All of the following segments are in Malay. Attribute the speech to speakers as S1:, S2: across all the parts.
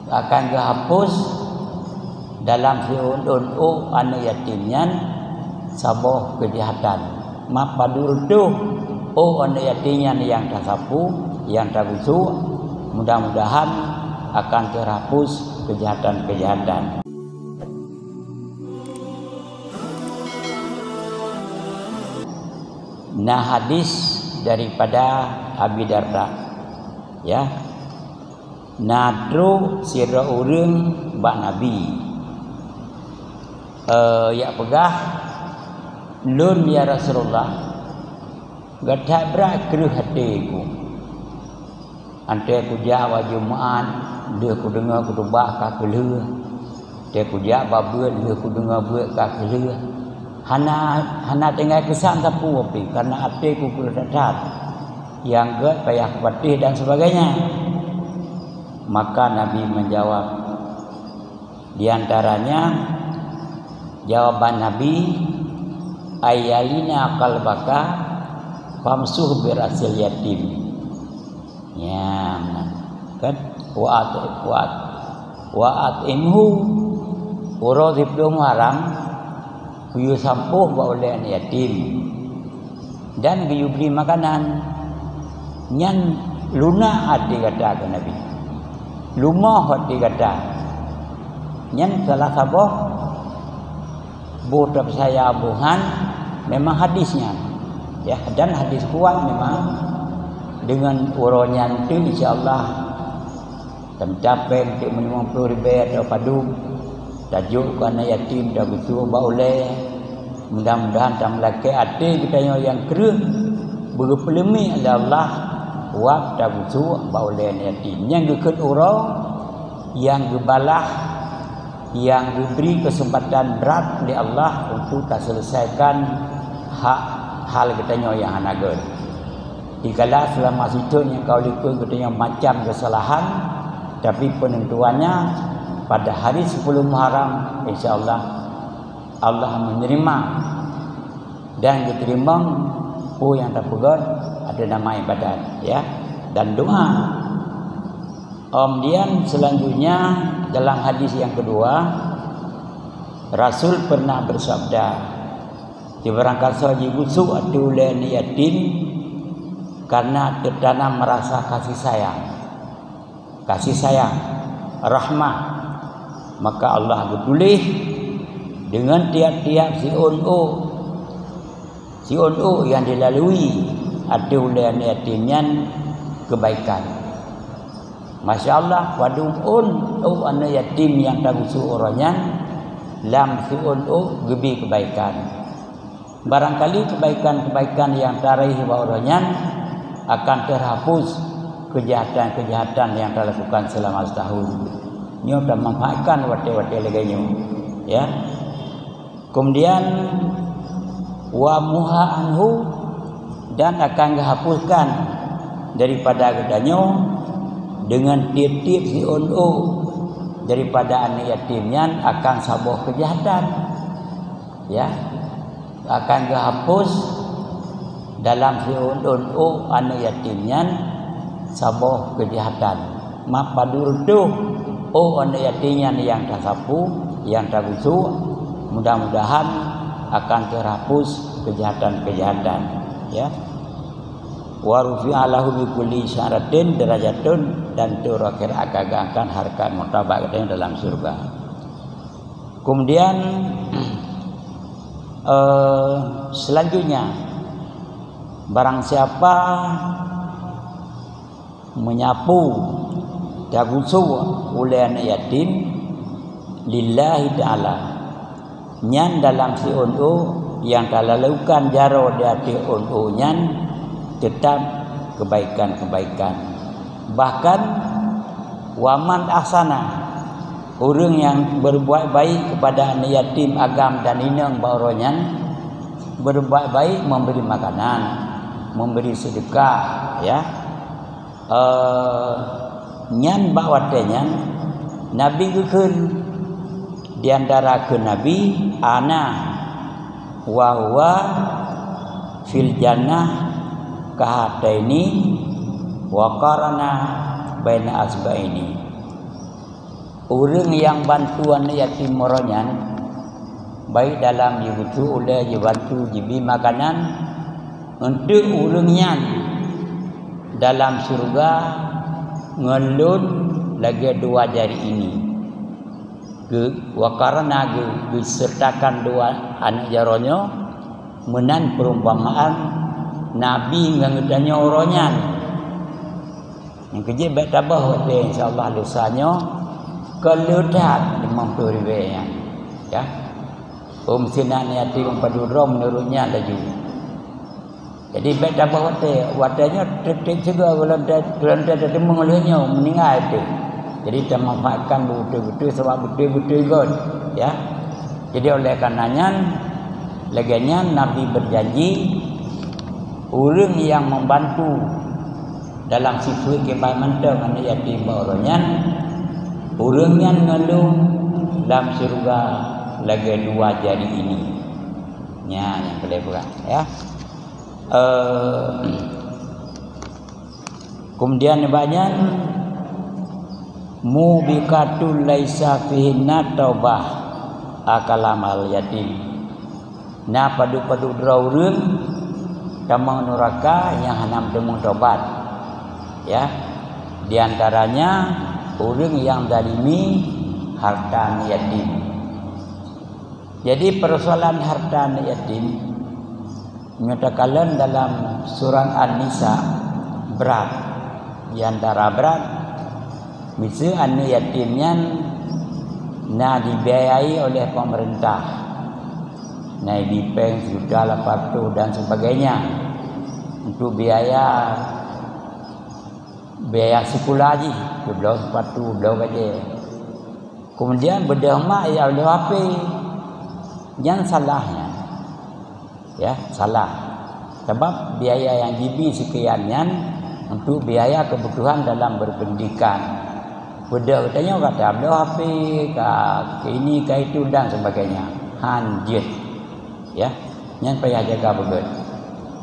S1: akan dihapus dalam siun anak yatimnya saboh kejahatan. Mak padur tu anak yatimnya yang tersapu, yang terbusu, mudah-mudahan akan terhapus kejahatan-kejahatan. Nah, hadis daripada Abi Darda, ya. Nadru sira urang bak Nabi. Ya pegah lun ya Rasulullah. Gadak berat keruh hatiku. Ante ku jawa Jumaat, dia ku dengar ku tubak ka keleur. Dia ku jawa babun, dia ku dengar buat ka keleur. Hana tinggal kesan sapu api karena hatiku ku dadat. Yang get payah patih dan sebagainya. Maka Nabi menjawab, di antaranya jawaban Nabi, ayyalina qalbaka famsuh birasil yatim. Ya, kan wa'at imhu uradib dong haram kuyu sampuh ba oleh yatim dan kuyu beri makanan nyan luna hati kata ke Nabi. Lumah hati kata nyan salah sabah budak saya abuhan memang hadisnya, ya, dan hadis kuat memang dengan uronyan itu insyaallah tercapai untuk 50 ribu atau padu tajuk kerana yatim dah betul ba oleh mudah-mudahan tam laki hati kita yang kerut berpelemi Allah wak dah betul ba oleh yatim yang gekut urang yang gebalah yang diberi kesempatan berat oleh Allah untuk tak selesaikan hak hal katanya yang hanagan. Dikala selama situ yang kau likut katanya macam kesalahan, tapi penentuannya pada hari 10 Muharram insya-Allah Allah menerima dan diterima yang terpegat ada nama ibadat, ya, dan doa. Kemudian selanjutnya dalam hadis yang kedua Rasul pernah bersabda, di barangkali sahaja busuk atau lain yatim karena tertanam merasa kasih sayang, rahmah, maka Allah bertulis dengan tiap-tiap si ono yang dilalui atau lain yatimnya kebaikan. Masya Allah, wadum anak yatim yang tagusu orangnya lam siun gebi kebaikan. Barangkali kebaikan-kebaikan yang taraih orangnya akan terhapus kejahatan-kejahatan yang telah lakukan selama setahun. Nyo dah manfaatkan wate-wate laganya, ya. Kemudian wa muha anhu dan akan dihapuskan daripada gedanya dengan tiap-tiap si ono daripada anak yatimnya akan sabuh kejahatan, ya, akan dihapus dalam si ono anak yatimnya sabuh kejahatan. Mak padur tu anak yatimnya yang tersapu, yang terbusu, mudah-mudahan akan terhapus kejahatan-kejahatan, ya. Wa rufi'alahu bi kulli syaratin derajatun dan turakhir akan harkat martabat katanya dalam surga. Kemudian selanjutnya barang siapa menyapu dagusu oleh anak yatim lillahi ta'ala nyan dalam si undu yang telah lakukan jaro di hati undu nyan tetap kebaikan-kebaikan. Bahkan waman ahsana, orang yang berbuat baik kepada anak yatim agam dan inang bauronyan, berbuat baik memberi makanan, memberi sedekah, ya. Nyan bawatnya Nabi gekun di antara ke Nabi ana wa huwa fil jannah kahataini wa qarana baina asbaini. orang yang bantu anak yatim moronyan baik dalam dibutuh oleh dibantu jibi makanan untuk orangnya dalam surga ngelun lagi 2 jari ini wakarana disertakan 2 anak jaronyo menan perumpamaan Nabi ngangetanya oronyan yang kerja baik tabah insyaAllah dosanya keludat 50 ribu ya sinan yatim padudro menurutnya laju jadi baik tabah watanya tetek juga belanda ada mengelihnya meninggal itu jadi kita memanfaatkan betul-betul sebab betul-betul god ya jadi oleh karenanya leganya Nabi berjanji orang yang membantu dalam sifat kebaikan anak yatim baoronyan orangnya ngelung dalam surga lagi 2 jari ini yang kelihatan ya kemudian banyak mubikatul laisa fihinna taubah akalamal yatim na padu-padu draurun tamang neraka yang hanam temu tobat ya di antaranya orang yang zalimi harta yatim jadi persoalan harta yatim menyatakan dalam surah An-Nisa berat di antara berat misal anak yatimnya dibiayai oleh pemerintah naik dipeng juta 80 dan sebagainya untuk biaya sekolah haji belau sepatu belau gaji kemudian berdahmak ya oleh HP yang salahnya ya salah sebab biaya yang dibi sekiannya untuk biaya kebutuhan dalam berpendidikan beda katanya kata belau HP ke ini ke itu dan sebagainya hanjit ya yang payah jaga betul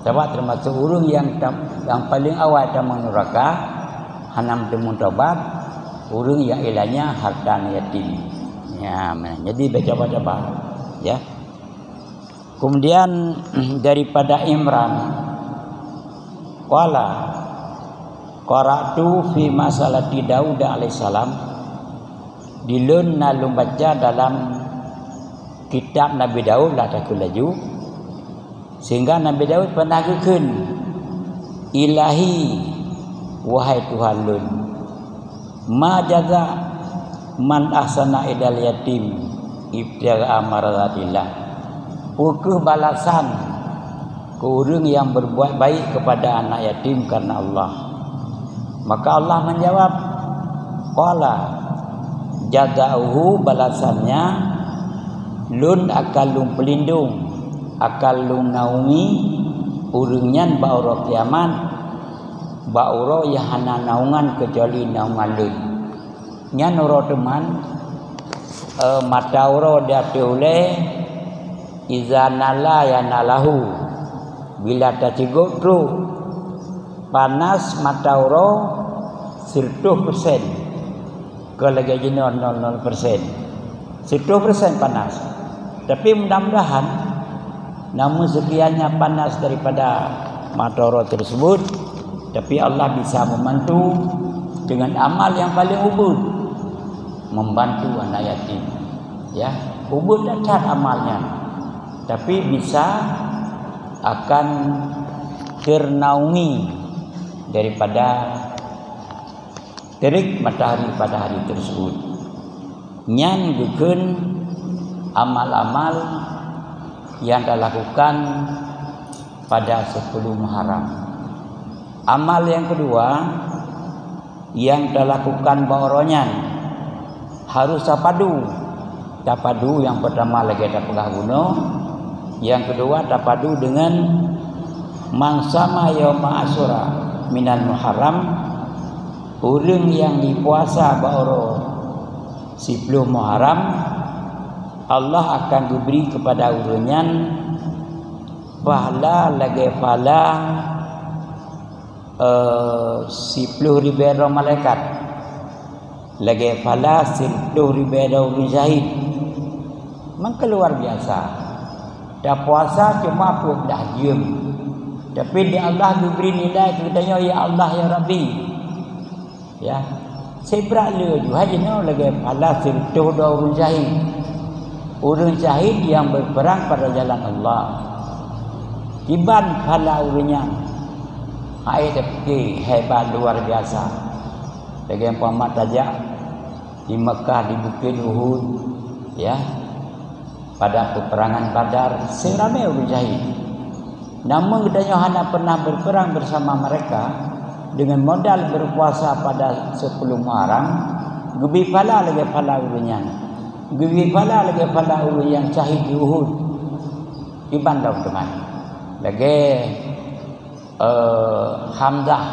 S1: sebab termasuk orang yang paling awal dalam neraka hanam temu tobat orang yang ilahnya harta yatim ya jadi baca-baca ya kemudian daripada Imran qala qara'tu fi masalati Daud alaihissalam dilun nalum baca dalam kitab Nabi Daud lah takut laju sehingga Nabi Daud pernah kekun ilahi wahai Tuhan lun ma jaza man ahsana idal yatim ibtiga amaratillah pukuh balasan ke orang yang berbuat baik kepada anak yatim karena Allah maka Allah menjawab qala jazauhu balasannya lun akalung pelindung akalung naungi urungan ba'ura kiamat ba'ura yang hana naungan kecuali naungan lun nyan uro teman mata uro dia oleh izanala yanalahu bila tacigo tru panas mata uro 100% ke lagi jenon 00% 100% panas tapi mudah-mudahan namun sekiannya panas daripada matoro tersebut tapi Allah bisa membantu dengan amal yang paling ubud membantu anak yatim ya ubud dan amalnya tapi bisa akan ternaungi daripada terik matahari pada hari tersebut nyan gukeun amal-amal yang dilakukan pada 10 Muharram. Amal yang kedua yang dilakukan bauronyan harus tapadu. Tapadu yang pertama lagi ada pengguna, yang kedua tapadu dengan mangsama yauma asyura minal Muharram, orang yang dipuasa bauro 10 Muharram Allah akan diberi kepada urunan pahala lagi pahala 10.000 malaikat lagi pahala 10,000 zahid. Maka luar biasa. Dah puasa cuma pun dah diam. Tapi di Allah diberi nilai katanya ya Allah ya Rabbi. Ya. Saya berala juga jenuh lagi pahala 10,000 zahid. Orang syahid yang berperang pada jalan Allah. Tiban pahala urunnya. Hai tapi hebat luar biasa. Lagi yang pamat saja di Mekah di Bukit Uhud, ya. Pada peperangan Badar, seramai orang syahid. Namun katanya hana pernah berperang bersama mereka dengan modal berpuasa pada 10 Muharram, gebi pala lagi pala urunnya. Gebi pala lagi pala urun yang syahid di Uhud. Iban dah teman. Lagi Hamzah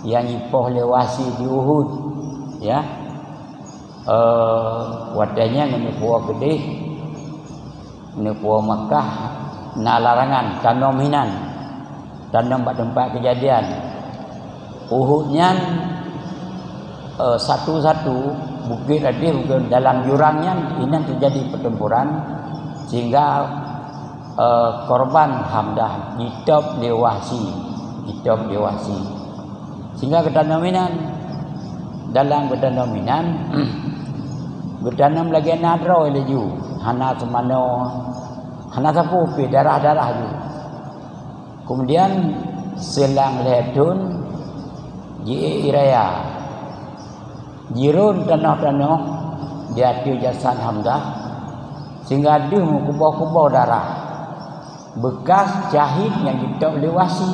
S1: yang ipoh lewasi di Uhud, ya. Wadanya ngene puwa gede, ngene puwa Makkah, na larangan tanam hinan, tanam pada tempat kejadian. Uhudnya satu-satu bukit ada dalam jurangnya ini terjadi pertempuran sehingga korban Hamzah ditop lewasi sehingga ketanaminan dalam ketanaminan bertanam lagi nadro leju hana semano hana sapu pi darah-darah ju kemudian selang ledun ji iraya jirun tanah-tanah dia tiu jasad Hamzah sehingga dia kubah-kubah darah bekas jahit yang ditop lewasi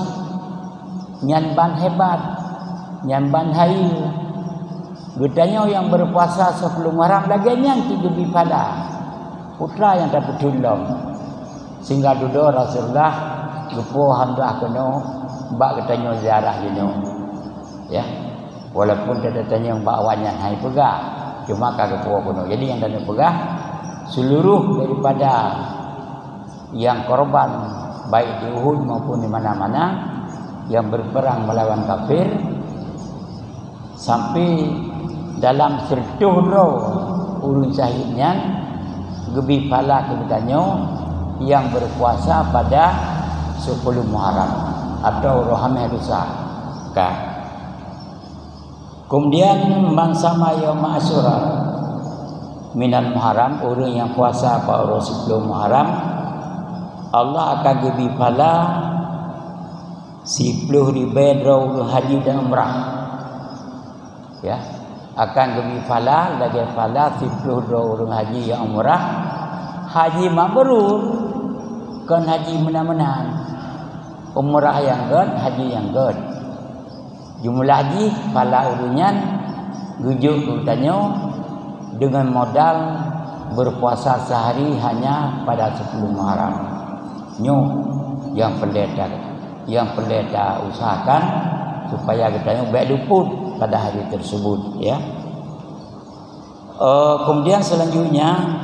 S1: nyanban hebat nyanban hayu gedanya yang berpuasa 10 Muharram lagi yang 3 pada putra yang dapat tulung sehingga duduk Rasulullah gepo Hamzah kena bak katanya ziarah dino ya walaupun dia tanya mbak awaknya hai pegah cuma kagak gepo kena jadi yang tanya pegah seluruh daripada yang korban baik di Uhud maupun di mana-mana yang berperang melawan kafir sampai dalam 10 urun syahidnya gebi pala kebetulannya yang berpuasa pada 10 Muharram atau Rohameh Lusa. Kemudian mansama yaum Asyura minal Muharram urun yang puasa pada 10 Muharram Allah akan gebi pala 10,000 haji dan umrah. Ya, akan gebi pala lagi pala 10 orang haji yang umrah. Haji mabrur kan haji menang-menang. Umrah yang gad, haji yang gad. Jumlah haji pala urunyan gujuk bertanya dengan modal berpuasa sehari hanya pada 10 Muharram. Yang pendeta usahakan supaya kita baik luput pada hari tersebut ya. Kemudian selanjutnya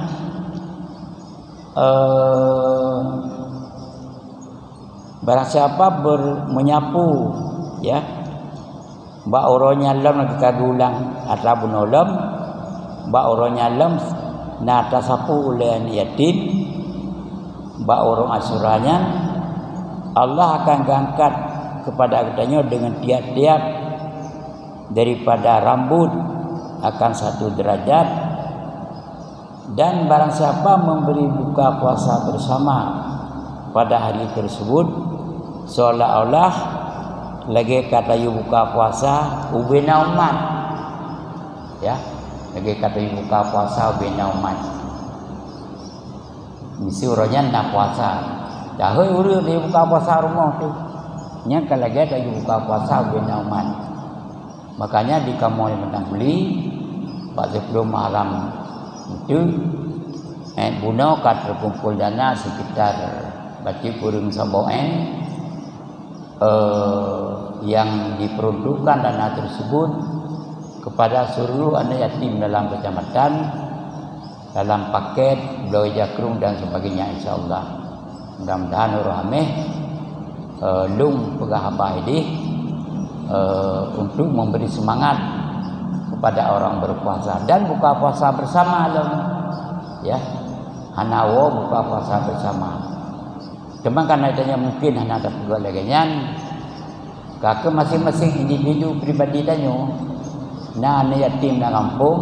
S1: barang siapa menyapu ya mbak orangnya lem lagi kadulang atau bunolom mbak orangnya lem na tasapu oleh yatim mbak orang asuranya Allah akan angkat kepada katanya dengan tiap-tiap daripada rambut akan 1 derajat dan barang siapa memberi buka puasa bersama pada hari tersebut seolah-olah lagi kata yu buka puasa ubena umat ya lagi kata yu buka puasa ubena umat misi uranya nak puasa dah urut dia buka puasa rumah tu nya kalau lagi ada buka puasa ubena umat makanya di kamu yang menang beli pada 10 Muharram itu buno kat terkumpul dana sekitar bagi kurang saboen yang diperuntukkan dana tersebut kepada seluruh anak yatim dalam kecamatan dalam paket beloi jakrung dan sebagainya insyaallah. Mudah-mudahan Rohameh lung pegah abah ini untuk memberi semangat kepada orang berpuasa dan buka puasa bersama alam ya hanawo buka puasa bersama cuma karena adanya mungkin hana ada pegawai kakek masing-masing individu pribadi danyo na yatim na kampung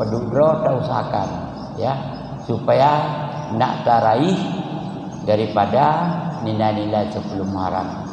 S1: pedudro tak usahakan ya supaya nak taraih daripada nilai-nilai sebelum Muharram.